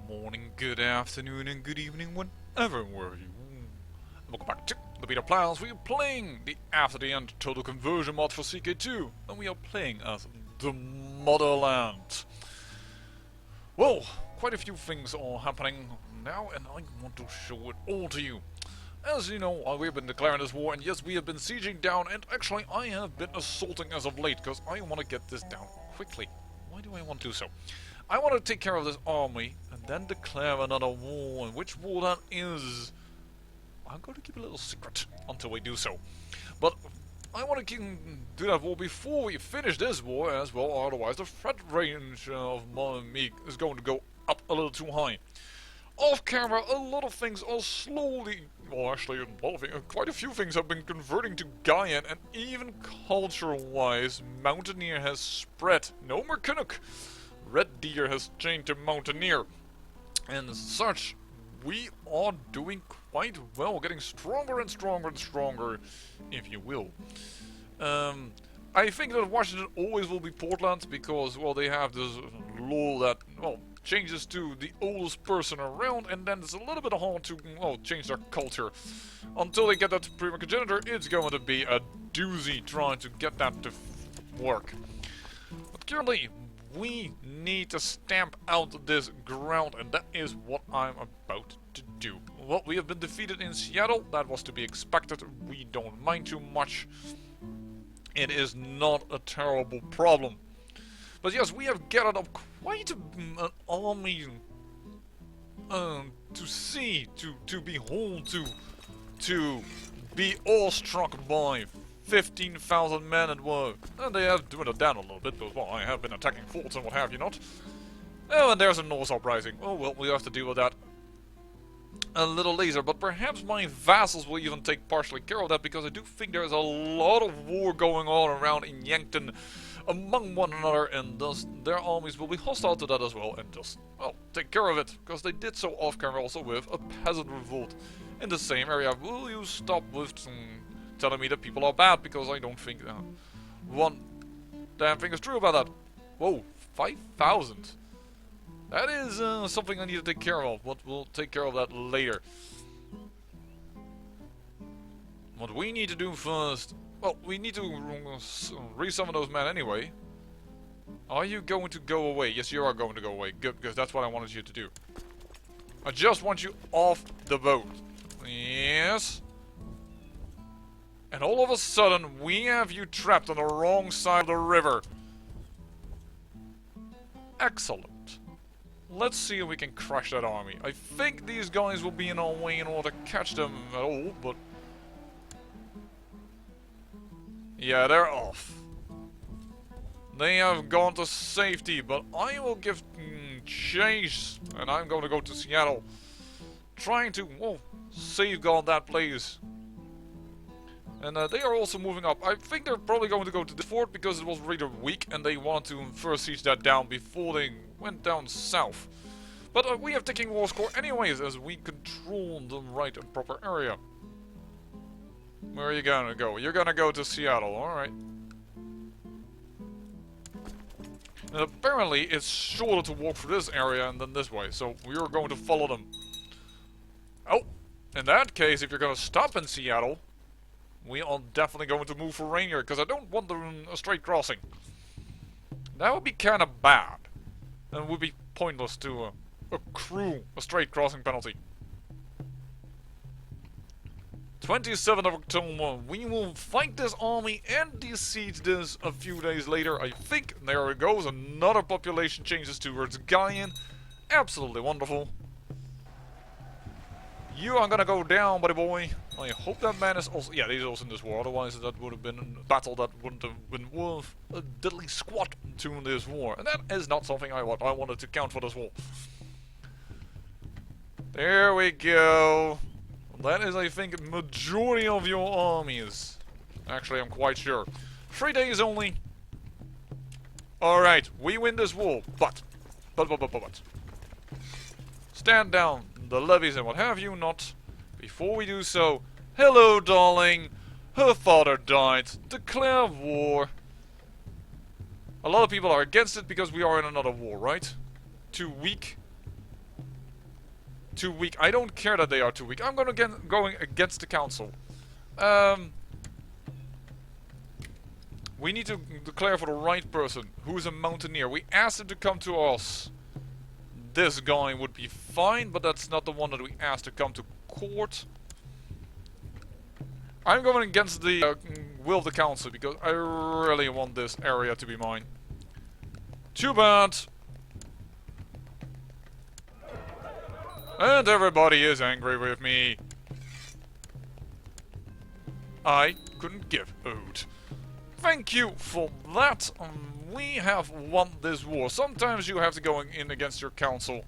morning, good afternoon, and good evening, whenever where you. Welcome back to the Beta Plans. We are playing the After the End Total Conversion mod for CK2, and we are playing as the Motherland. Well, quite a few things are happening now, and I want to show it all to you. As you know, we've been declaring this war, and yes, we have been sieging down, and actually I have been assaulting as of late, because I want to get this down quickly. Why do I want to do so? I want to take care of this army, and then declare another war, and which war that is, I'm going to keep a little secret until we do so. But I want to do that war before we finish this war as well, otherwise the threat range of me is going to go up a little too high. Off camera, a lot of things are slowly, well actually a lot of things, quite a few things have been converting to Gaian, and even culture-wise, Mountaineer has spread. No more Canuck. Red Deer has changed to Mountaineer. And as such, we are doing quite well, getting stronger and stronger and stronger, if you will. I think that Washington always will be Portland, because, well, they have this law that, well, changes to the oldest person around, and then it's a little bit hard to, well, change their culture. Until they get that progenitor, it's going to be a doozy trying to get that to work. But currently, we need to stamp out this ground, and that is what I'm about to do. Well, we have been defeated in Seattle. That was to be expected. We don't mind too much. It is not a terrible problem. But yes, we have gathered up quite an army to see, to behold, to be awestruck by. 15,000 men at work. And they have dwindled down a little bit, but well, I have been attacking forts and what have you not. Oh, and there's a Norse uprising. Oh well, we have to deal with that a little later, but perhaps my vassals will even take partially care of that, because I do think there is a lot of war going on around in Yankton among one another, and thus their armies will be hostile to that as well, and just, well, take care of it, because they did so off camera also with a peasant revolt in the same area. Will you stop with telling me that people are bad, because I don't think one damn thing is true about that. Whoa, 5,000. That is something I need to take care of, but we'll take care of that later. What we need to do first, well, we need to resummon those men anyway. Are you going to go away? Yes, you are going to go away. Good, because that's what I wanted you to do. I just want you off the boat. Yes. And all of a sudden, we have you trapped on the wrong side of the river. Excellent. Let's see if we can crush that army. I think these guys will be in our way in order to catch them at all, but... yeah, they're off. They have gone to safety, but I will give chase, and I'm going to go to Seattle. Trying to, well, safeguard that place. And they are also moving up. I think they're probably going to go to the fort because it was really weak, and they wanted to first siege that down before they went down south. But we have taking war score anyways, as we control the right and proper area. Where are you gonna go? You're gonna go to Seattle, alright. And apparently it's shorter to walk through this area and then this way, so we are going to follow them. Oh, in that case, if you're gonna stop in Seattle, we are definitely going to move for Rainier, because I don't want a straight crossing. That would be kind of bad. And it would be pointless to accrue a straight crossing penalty. 27th of October, we will fight this army and besiege this a few days later. I think there it goes, another population changes towards Gaian. Absolutely wonderful. You are gonna go down, buddy boy. I hope that man is also... yeah, he's also in this war, otherwise that would have been a battle that wouldn't have been worth a diddly squat to this war. And that is not something I wanted to count for this war. There we go. That is, I think, majority of your armies. Actually, I'm quite sure. 3 days only. Alright, we win this war, but. Stand down, the levies and what have you not. Before we do so, hello darling, her father died, declare war. A lot of people are against it because we are in another war, right? Too weak. too weak. I don't care that they are too weak. I'm going against the council. We need to declare for the right person, who is a mountaineer. We asked him to come to us. This guy would be fine, but that's not the one that we asked to come to court. I'm going against the will of the council because I really want this area to be mine. Too bad. And everybody is angry with me. I couldn't give a hoot. Thank you for that. We have won this war. Sometimes you have to go in against your council.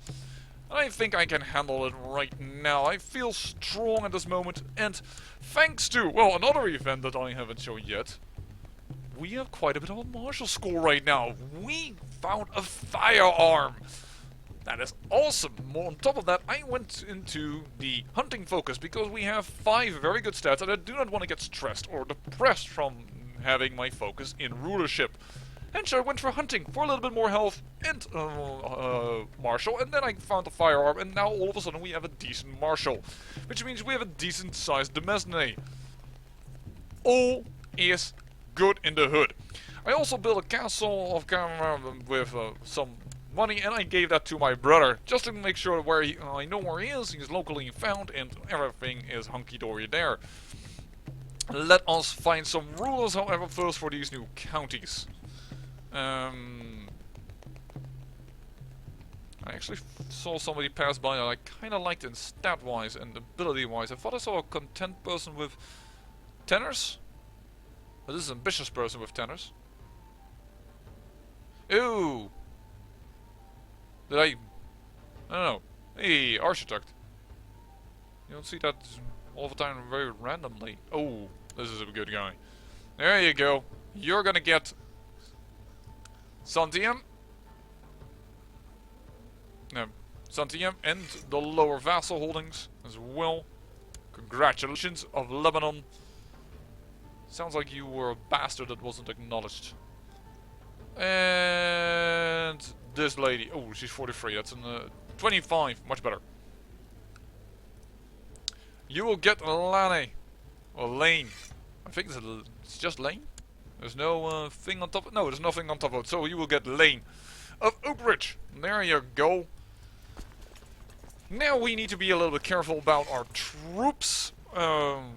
I think I can handle it right now. I feel strong at this moment. And thanks to, well, another event that I haven't shown yet, we have quite a bit of a martial score right now. We found a firearm. That is awesome. More on top of that, I went into the hunting focus because we have 5 very good stats and I do not want to get stressed or depressed from having my focus in rulership. And so I went for hunting for a little bit more health and martial, and then I found the firearm, and now all of a sudden we have a decent martial, which means we have a decent sized demesne. All is good in the hood. I also built a castle of with some money, and I gave that to my brother just to make sure where I know where he is. He's locally found, and everything is hunky dory there. Let us find some rulers, however, first for these new counties. I actually saw somebody pass by that I kind of liked in stat-wise and ability-wise. I thought I saw a content person with tenors. But this is an ambitious person with tenors. Ooh! Did I don't know. Hey, architect. You don't see that all the time very randomly. Oh, this is a good guy. There you go. You're gonna get Santiam. No, Santiam and the lower vassal holdings as well. Congratulations of Lebanon. Sounds like you were a bastard that wasn't acknowledged. And this lady. Oh, she's 43. That's an 25. Much better. You will get Lane. Or Lane. I think it's just Lane. There's no thing on top. No, there's nothing on top of it. So you will get Lane of Oakridge. There you go. Now we need to be a little bit careful about our troops.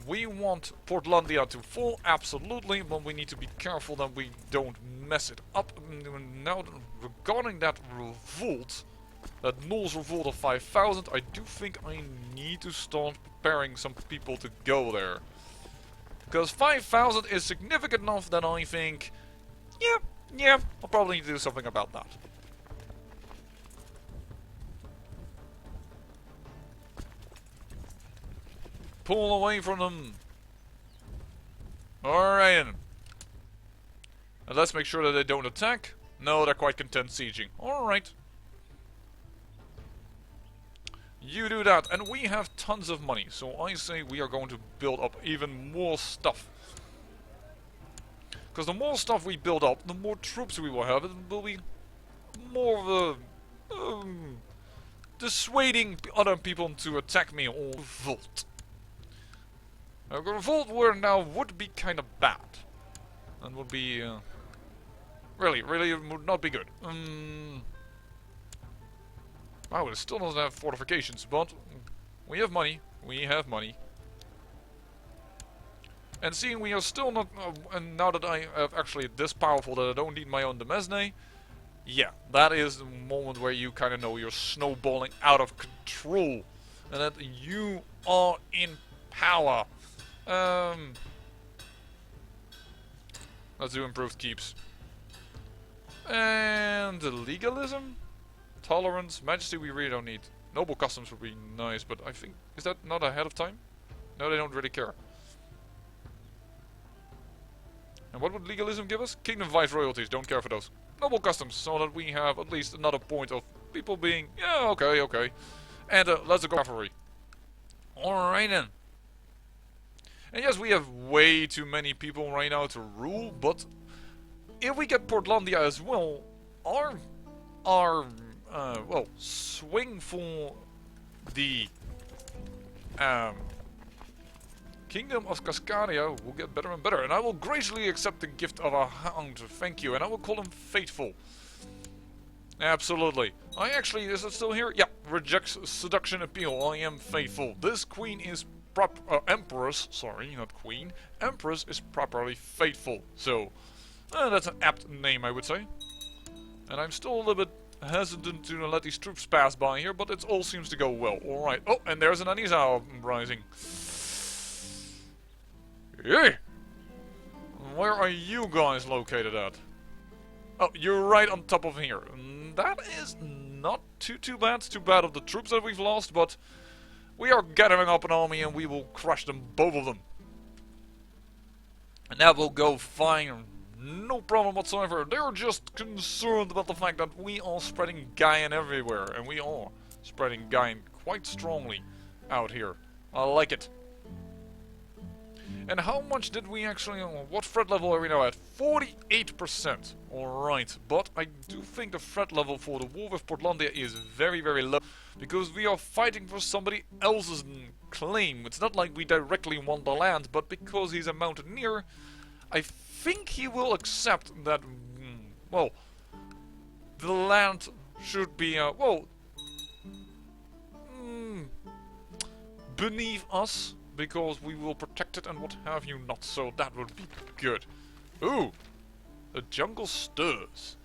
We want Portlandia to fall, absolutely, but we need to be careful that we don't mess it up. Now, regarding that revolt, that Knowles revolt of 5,000, I do think I need to start preparing some people to go there. Because 5,000 is significant enough that I think, yeah, I'll probably need to do something about that. Pull away from them. Alright. And let's make sure that they don't attack. No, they're quite content sieging. Alright. You do that. And we have tons of money. So I say we are going to build up even more stuff. Because the more stuff we build up, the more troops we will have. It will be more of a... dissuading other people to attack me or revolt. A revolt war now would be kind of bad. And would be... really would not be good. Wow, it still doesn't have fortifications, but we have money. We have money. And seeing we are still not... and now that I have actually this powerful that I don't need my own Demesne, yeah, that is the moment where you kind of know you're snowballing out of control. And that you are in power. Let's do improved keeps. And legalism? Tolerance? Majesty we really don't need. Noble customs would be nice, but I think... is that not ahead of time? No, they don't really care. And what would legalism give us? Kingdom Vice royalties, don't care for those. Noble customs, so that we have at least another point of people being... yeah, okay. And let's go cavalry. Alright then. And yes, we have way too many people right now to rule, but if we get Portlandia as well, our well, swing for the Kingdom of Cascadia will get better and better, and I will graciously accept the gift of a hound, thank you, and I will call him Faithful. Absolutely. I actually, is it still here? Yeah, rejects seduction appeal, I am faithful. This queen is Empress, sorry, not queen. Empress is properly faithful, so that's an apt name, I would say. And I'm still a little bit hesitant to let these troops pass by here, but it all seems to go well. Alright. Oh, and there's an Anisa rising. Hey! Where are you guys located at? Oh, you're right on top of here. That is not too bad. It's too bad of the troops that we've lost, but we are gathering up an army and we will crush them, both of them. And that will go fine. No problem whatsoever. They're just concerned about the fact that we are spreading Gaian everywhere. And we are spreading Gaian quite strongly out here. I like it. And how much did we actually... what threat level are we now at? 48%. Alright. But I do think the threat level for the war with Portlandia is very, very low. Because we are fighting for somebody else's claim. It's not like we directly want the land, but because he's a mountaineer, I think he will accept that, well, the land should be, beneath us, because we will protect it and what have you not, so that would be good. Ooh, the jungle stirs.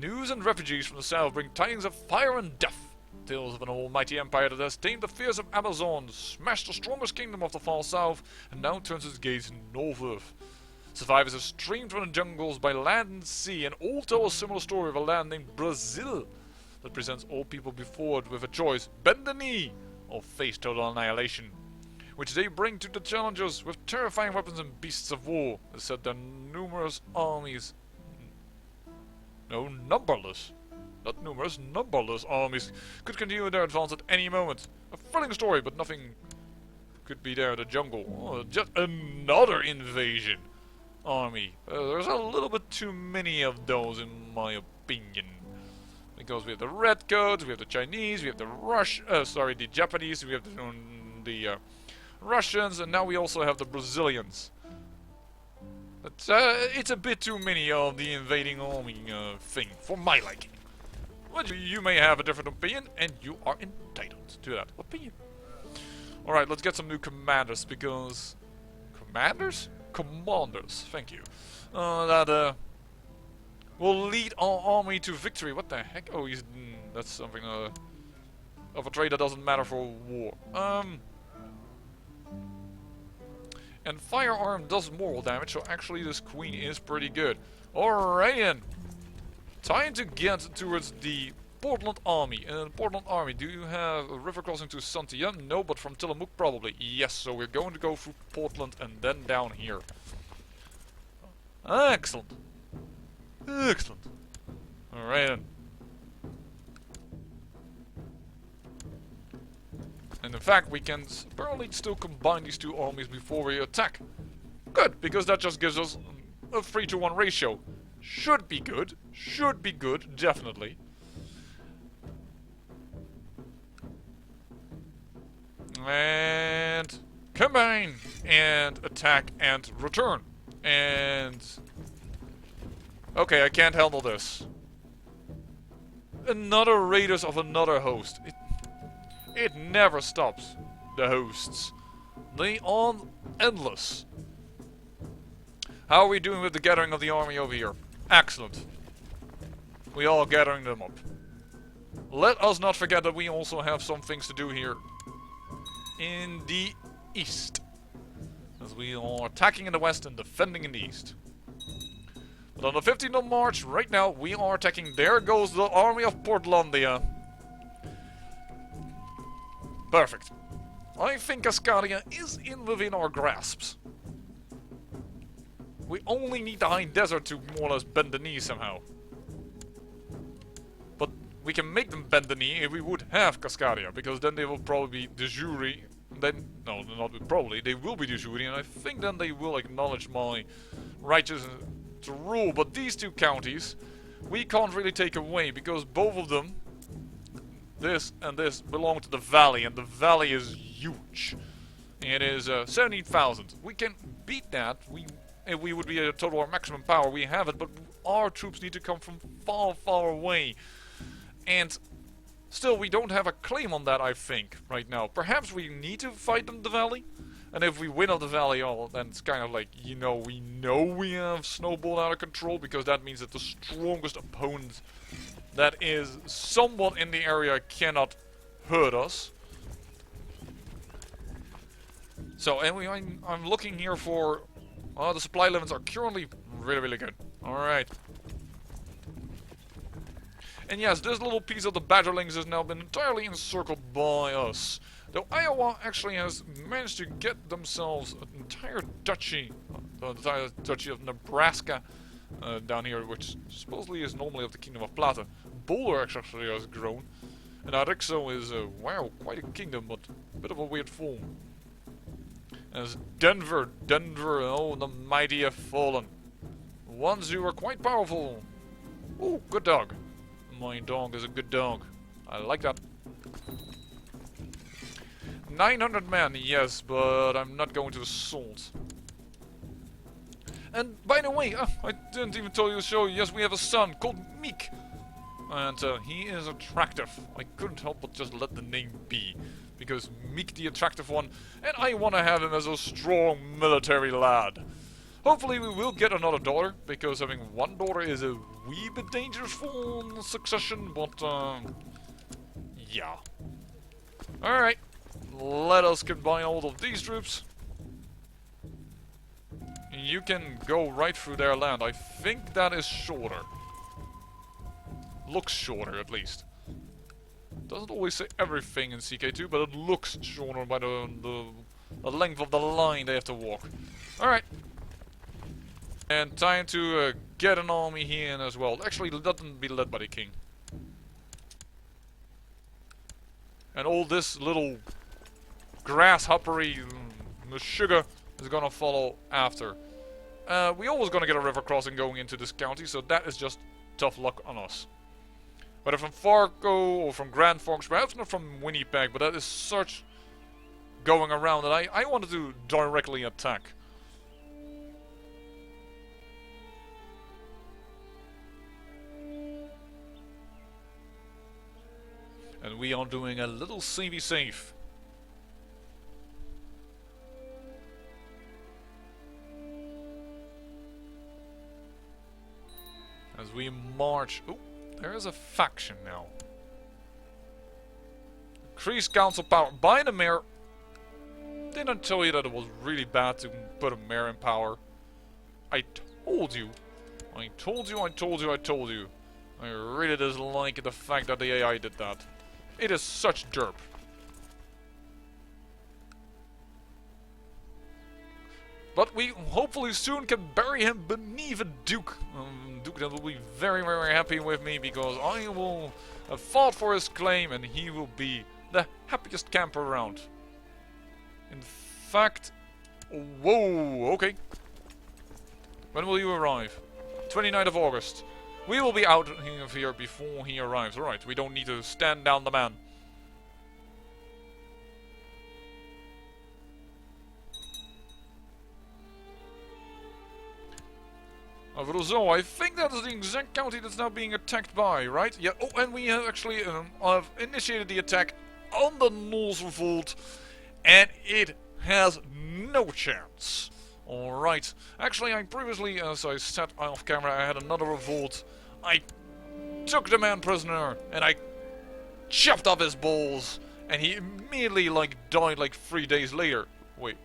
News and refugees from the south bring tidings of fire and death. Tales of an almighty empire that has tamed the fears of Amazon, smashed the strongest kingdom of the far south, and now turns its gaze northward. Survivors have streamed from the jungles by land and sea, and all tell a similar story of a land named Brazil that presents all people before it with a choice: bend the knee or face total annihilation, which they bring to the challengers with terrifying weapons and beasts of war. They said their numerous armies, no, numberless. Not numerous, numberless armies could continue their advance at any moment. A thrilling story, but nothing could be there in the jungle. Oh, just another invasion army. There's a little bit too many of those in my opinion. Because we have the Redcoats, we have the Chinese, we have the the Japanese, we have the Russians, and now we also have the Brazilians. But it's a bit too many of the invading army thing, for my liking. But you may have a different opinion, and you are entitled to that opinion. Alright, let's get some new commanders, because... Commanders? Commanders, thank you. That will lead our army to victory. What the heck? Oh, he's... that's something of a trait that doesn't matter for war. And firearm does moral damage, so actually this queen is pretty good. Alright then. Time to get towards the Portland army. Portland army, do you have a river crossing to Santia? No, but from Tillamook probably. Yes, so we're going to go through Portland and then down here. Excellent. Excellent. Alright then. And in fact, we can apparently still combine these two armies before we attack. Good, because that just gives us a 3-to-1 ratio. Should be good, definitely. And combine, and attack, and return. And... okay, I can't handle this. Another raiders of another host. It never stops, the hosts. They are endless. How are we doing with the gathering of the army over here? Excellent. We are gathering them up. Let us not forget that we also have some things to do here in the east. As we are attacking in the west and defending in the east. But on the 15th of March, right now, we are attacking. There goes the army of Portlandia. Perfect. I think Cascadia is within our grasps. We only need the high desert to more or less bend the knee somehow. But we can make them bend the knee if we would have Cascadia, because then they will probably be de jure. Then, no, not probably, they will be de jure, and I think then they will acknowledge my righteousness to rule. But these two counties, we can't really take away, because both of them this, and this belong to the valley, and the valley is huge. It is 17,000. We can beat that. If we would be at total our maximum power, we have it, but our troops need to come from far, far away. And still, we don't have a claim on that, I think, right now. Perhaps we need to fight them the valley? And if we win on the valley, oh, then it's kind of like, we know we have snowballed out of control, because that means that the strongest opponent that is somewhat in the area cannot hurt us. So, and I'm looking here for... the supply limits are currently really, really good. Alright. And yes, this little piece of the Badgerlings has now been entirely encircled by us. Though Iowa actually has managed to get themselves an entire duchy, the entire duchy of Nebraska down here, which supposedly is normally of the Kingdom of Plata. Boulder actually has grown. And Arixo is, wow, quite a kingdom, but a bit of a weird form. As Denver, oh, the mighty have fallen. Ones who are quite powerful. Ooh, good dog. My dog is a good dog. I like that. 900 men, yes, but I'm not going to assault. And by the way, I didn't even tell you to show you, yes, we have a son called Meek. And he is attractive. I couldn't help but just let the name be. Because Meek the attractive one, and I want to have him as a strong military lad. Hopefully we will get another daughter, because having one daughter is a wee bit dangerous for succession, but yeah. Alright, let us combine all of these troops. You can go right through their land. I think that is shorter. Looks shorter, at least. Doesn't always say everything in CK2, but it looks shorter by the length of the line they have to walk. Alright. And time to get an army here in as well. Actually, let them be led by the king. And all this little grasshoppery sugar is gonna follow after. We always gonna get a river crossing going into this county, so that is just tough luck on us. Whether from Fargo or from Grand Forks, perhaps not from Winnipeg, but that is such going around that I wanted to directly attack. And we are doing a little savey safe. As we march... Ooh. There is a faction now. Increased council power by the mayor. Didn't I tell you that it was really bad to put a mayor in power? I told you. I told you. I really dislike the fact that the AI did that. It is such derp. But we hopefully soon can bury him beneath a duke. Duke that will be very, very happy with me, because I will have fought for his claim and he will be the happiest camper around. In fact... Whoa, okay. When will you arrive? 29th of August. We will be out of here before he arrives. Alright, we don't need to stand down the man. Roseau, I think that is the exact county that's now being attacked by, right? Yeah, oh, and we have actually have initiated the attack on the Norse Revolt, and it has no chance. Alright, actually I previously, as I said off camera, I had another revolt. I took the man prisoner, and I chopped off his balls, and he immediately, died 3 days later. Wait.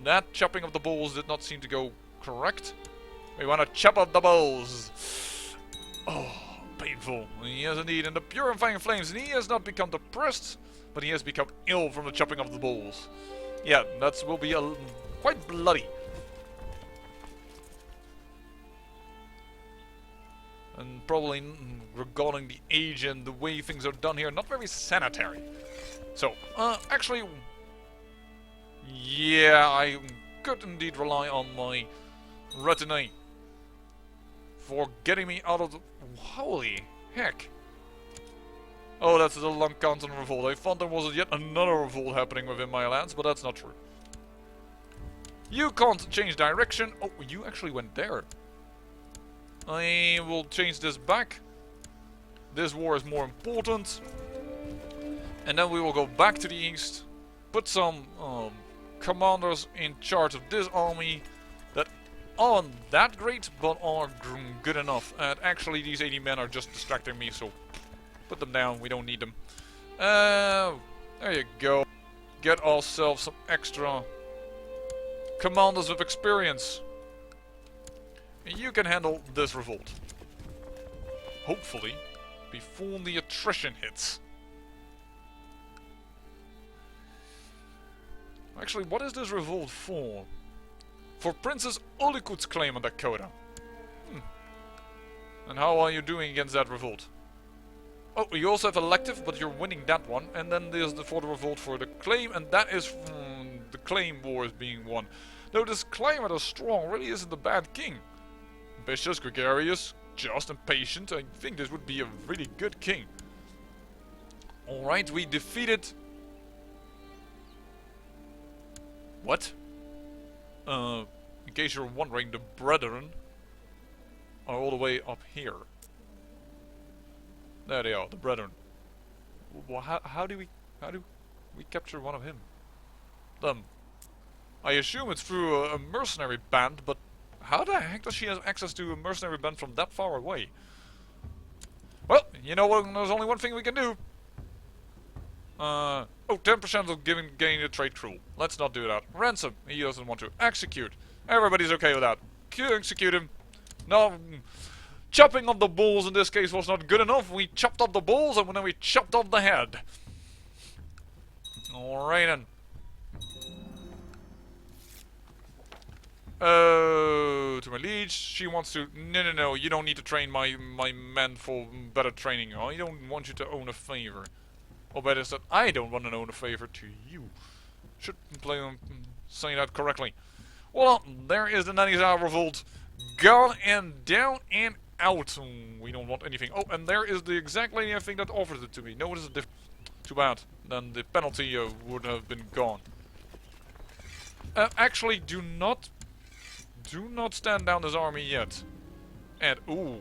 That chopping of the balls did not seem to go correct. We want to chop off the balls. Oh, painful. Yes, indeed. And the purifying flames. And he has not become depressed, but he has become ill from the chopping of the balls. Yeah, that will be quite bloody. And probably regarding the age and the way things are done here, not very sanitary. So, actually... Yeah, I could indeed rely on my retinue for getting me out of the... Holy heck. Oh, that's the Lankantan revolt. I thought there was yet another revolt happening within my lands, but that's not true. You can't change direction. Oh, you actually went there. I will change this back. This war is more important. And then we will go back to the east. Put some commanders in charge of this army that aren't that great, but are good enough. And actually, these 80 men are just distracting me, so put them down. We don't need them. There you go. Get ourselves some extra commanders with experience. And you can handle this revolt. Hopefully, before the attrition hits. Actually, what is this revolt for? For Princess Olikut's claim on Dakota. And how are you doing against that revolt? Oh, you also have elective, but you're winning that one. And then there's the for the revolt for the claim, and that is the claim war is being won. Though this claimant is strong really isn't a bad king. Ambitious, gregarious, just and patient. I think this would be a really good king. Alright, we defeated... What? In case you're wondering, the brethren are all the way up here. There they are, the brethren. Well, how do we capture one of him? Them. I assume it's through a mercenary band, but how the heck does she have access to a mercenary band from that far away? Well, you know what? There's only one thing we can do. Oh, 10% of gaining the trade cruel. Let's not do that. Ransom. He doesn't want to. Execute. Everybody's okay with that. Execute him. No, chopping off the balls in this case was not good enough. We chopped off the balls and then we chopped off the head. Alright then. To my liege, she wants to... No, you don't need to train my men for better training. I don't want you to own a favor. Or better said, I don't want to own a favor to you. Should play on saying that correctly. Well, there is the 90s revolt. Gone and down and out. We don't want anything. Oh, and there is the exact lady I think that offered it to me. No, it is a different... Too bad. Then the penalty would have been gone. Actually, do not stand down this army yet. And, ooh.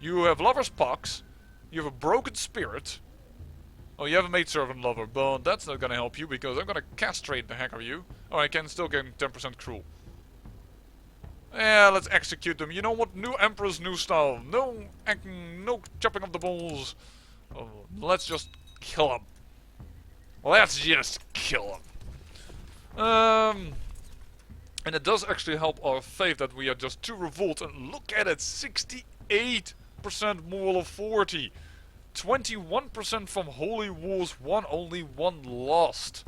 You have lover's pox. You have a broken spirit. Oh, you have a maidservant lover, but that's not gonna help you because I'm gonna castrate the heck of you. Oh, I can still get 10% cruel. Yeah, let's execute them. You know what? New emperor's new style. No chopping of the balls. Oh, let's just kill them. Let's just kill them. And it does actually help our faith that we are just 2 revolt. And look at it, 68% moral authority. 21% from Holy Wars 1, only 1 lost.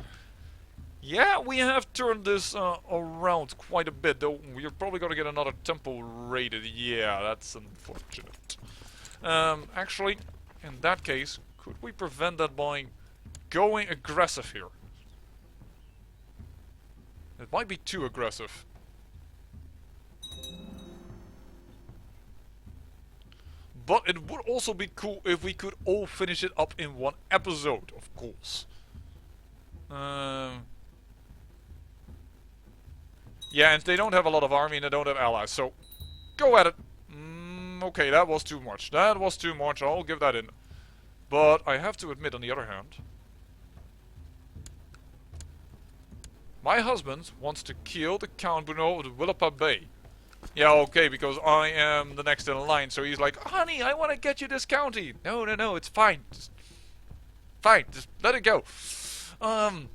Yeah, we have turned this around quite a bit, though we're probably going to get another temple raided. Yeah, that's unfortunate. Actually, in that case, could we prevent that by going aggressive here? It might be too aggressive. But it would also be cool if we could all finish it up in 1 episode, of course. Yeah, and they don't have a lot of army and they don't have allies, so go at it. Okay, that was too much. That was too much, I'll give that in. But I have to admit, on the other hand, my husband wants to kill the Count Bruno of the Willapa Bay. Yeah, okay, because I am the next in line, so he's like, honey, I want to get you this county. No, it's fine. Just let it go. I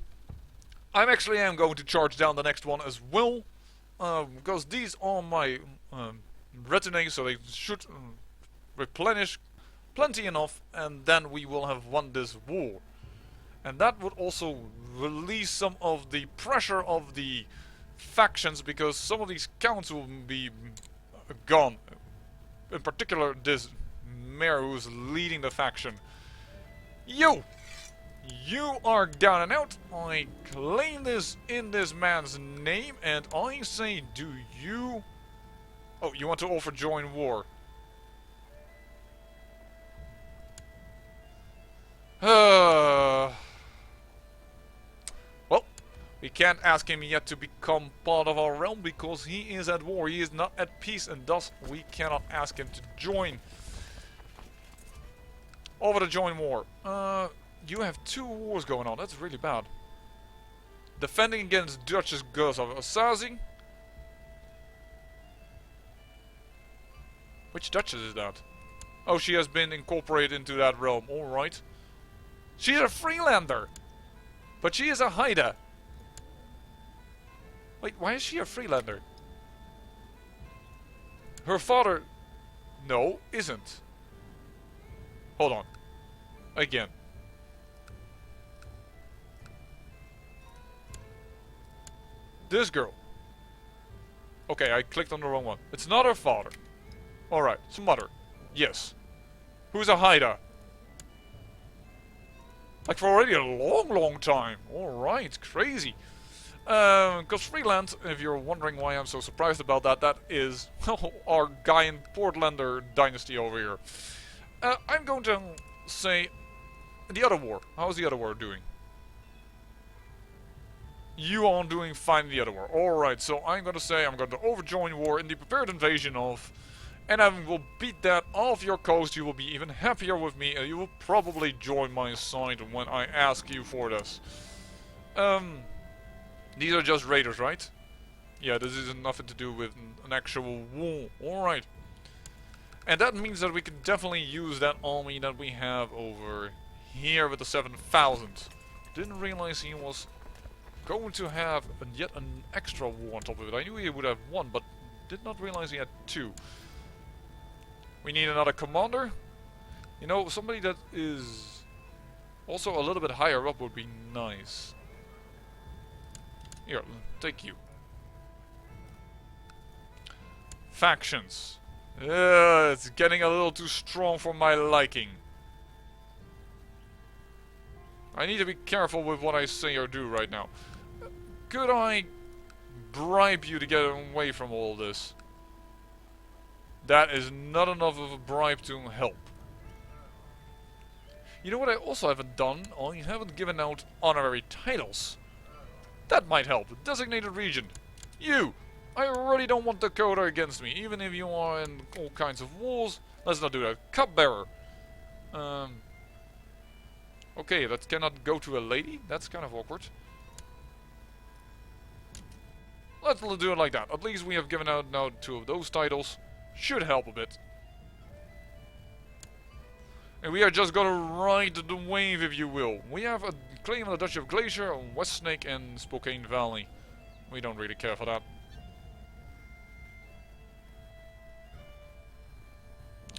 actually am going to charge down the next one as well, because these are my retinue, so they should replenish plenty enough, and then we will have won this war. And that would also release some of the pressure of the factions, because some of these counts will be gone. In particular, this mayor who's leading the faction. You are down and out. I claim this in this man's name, and I say, do you... Oh, you want to offer join war? Well, we can't ask him yet to become part of our realm because he is at war. He is not at peace, and thus we cannot ask him to join. Over to join war. You have 2 wars going on. That's really bad. Defending against Duchess Gus of Asazi. Which Duchess is that? Oh, she has been incorporated into that realm. Alright. She's a Freelander. But she is a Haida. Wait, why is she a Freelander? Her father... No, isn't. Hold on. Again. This girl. Okay, I clicked on the wrong one. It's not her father. Alright, it's mother. Yes. Who's a Haida? Like for already a long time. Alright, crazy. Because Freeland, if you're wondering why I'm so surprised about that, that is our guy in Portlander dynasty over here. I'm going to say the other war. How's the other war doing? You are doing fine in the other war. Alright, so I'm going to say I'm going to overjoin war in the prepared invasion of... And I will beat that off your coast. You will be even happier with me, and you will probably join my side when I ask you for this. These are just raiders, right? Yeah, this is nothing to do with an actual war. Alright. And that means that we can definitely use that army that we have over here with the 7,000. Didn't realize he was going to have yet an extra war on top of it. I knew he would have 1, but did not realize he had 2. We need another commander. You know, somebody that is also a little bit higher up would be nice. Here, take you. Factions. It's getting a little too strong for my liking. I need to be careful with what I say or do right now. Could I bribe you to get away from all this? That is not enough of a bribe to help. You know what I also haven't done? I haven't given out honorary titles. That might help. Designated region. You! I really don't want Dakota against me, even if you are in all kinds of wars. Let's not do that. Cupbearer. Okay, that cannot go to a lady. That's kind of awkward. Let's do it like that. At least we have given out now 2 of those titles. Should help a bit. And we are just gonna ride the wave, if you will. We have a claim on the Duchy of Glacier, West Snake, and Spokane Valley. We don't really care for that.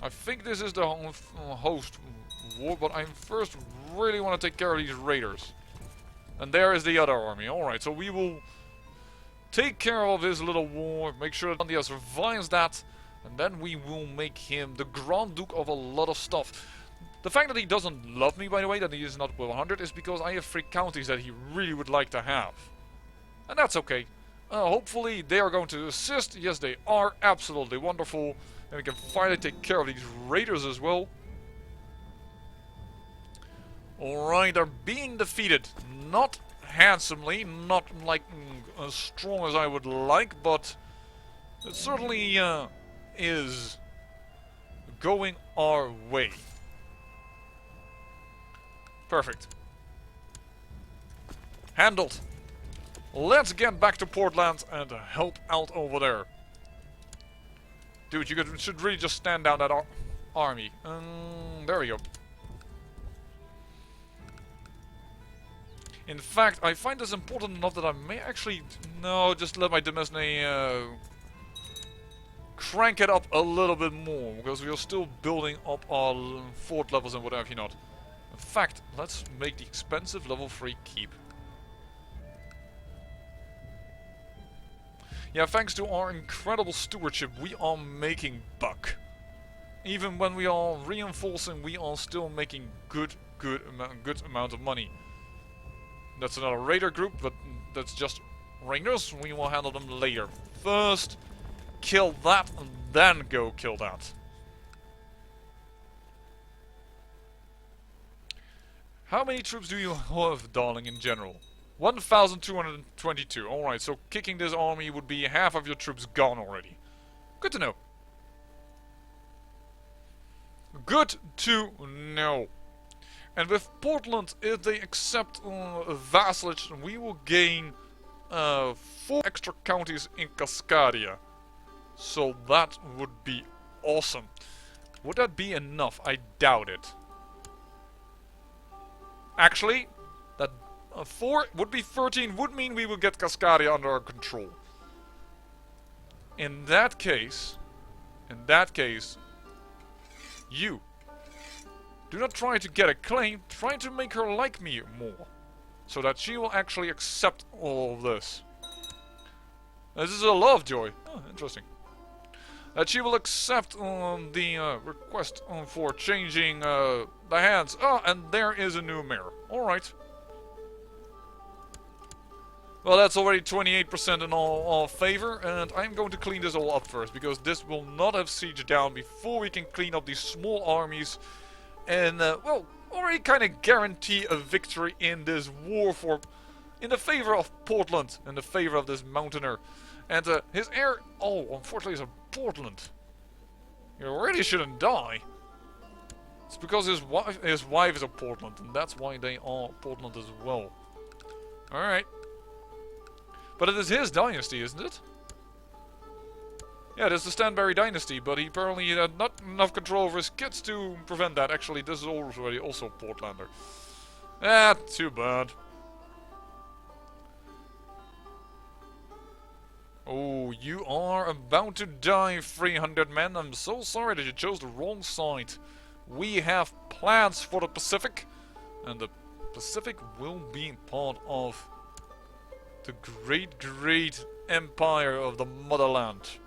I think this is the host war, but I first really want to take care of these raiders. And there is the other army. Alright, so we will take care of this little war, make sure that India survives that, and then we will make him the Grand Duke of a lot of stuff. The fact that he doesn't love me, by the way, that he is not with 100, is because I have 3 counties that he really would like to have. And that's okay. Hopefully they are going to assist. Yes, they are. Absolutely wonderful. And we can finally take care of these raiders as well. Alright, they're being defeated. Not handsomely, not like as strong as I would like, but it certainly is going our way. Perfect. Handled. Let's get back to Portland and help out over there. Dude, you should really just stand down that army. There we go. In fact, I find this important enough that I may actually... No, just let my Demesne crank it up a little bit more, because we are still building up our fort levels and what have you not. In fact, let's make the expensive level 3 keep. Yeah, thanks to our incredible stewardship, we are making buck. Even when we are reinforcing, we are still making good amount of money. That's another raider group, but that's just raiders. We will handle them later. First, kill that, and then go kill that. How many troops do you have, darling, in general? 1,222. Alright, so kicking this army would be half of your troops gone already. Good to know. Good to know. And with Portland, if they accept vassalage, we will gain 4 extra counties in Cascadia. So that would be awesome. Would that be enough? I doubt it. Actually, that 4 would be 13 would mean we will get Cascadia under our control. In that case, you do not try to get a claim, try to make her like me more. So that she will actually accept all of this. This is a Lovejoy. Oh, interesting. That she will accept the request for changing the hands. Oh, and there is a new mayor. Alright. Well, that's already 28% in all favor, and I'm going to clean this all up first, because this will not have sieged down before we can clean up these small armies, and, well, already kind of guarantee a victory in this war in the favor of Portland, in the favor of this mountaineer. And his heir, oh, unfortunately is a Portland. You really shouldn't die. It's because his wife is a Portland, and that's why they are Portland as well. Alright. But it is his dynasty, isn't it? Yeah, it is the Stanberry dynasty, but he apparently had not enough control over his kids to prevent that. Actually, this is already also Portlander. Ah, too bad. Oh, you are about to die, 300 men. I'm so sorry that you chose the wrong side. We have plans for the Pacific, and the Pacific will be part of the great empire of the motherland.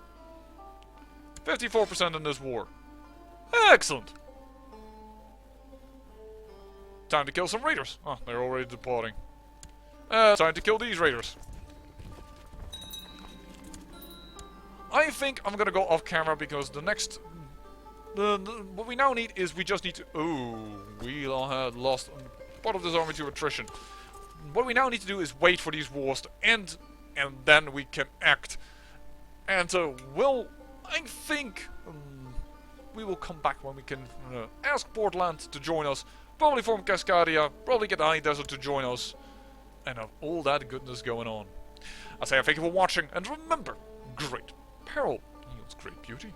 54% in this war. Excellent. Time to kill some raiders. Oh, they're already departing. Time to kill these raiders. I think I'm gonna go off camera because the next... what we now need is we just need to... Oh, we had lost part of this army to attrition. What we now need to do is wait for these wars to end, and then we can act. And I think we will come back when we can ask Portland to join us, probably from Cascadia, probably get the High Desert to join us, and have all that goodness going on. I say thank you for watching, and remember, great peril yields great beauty.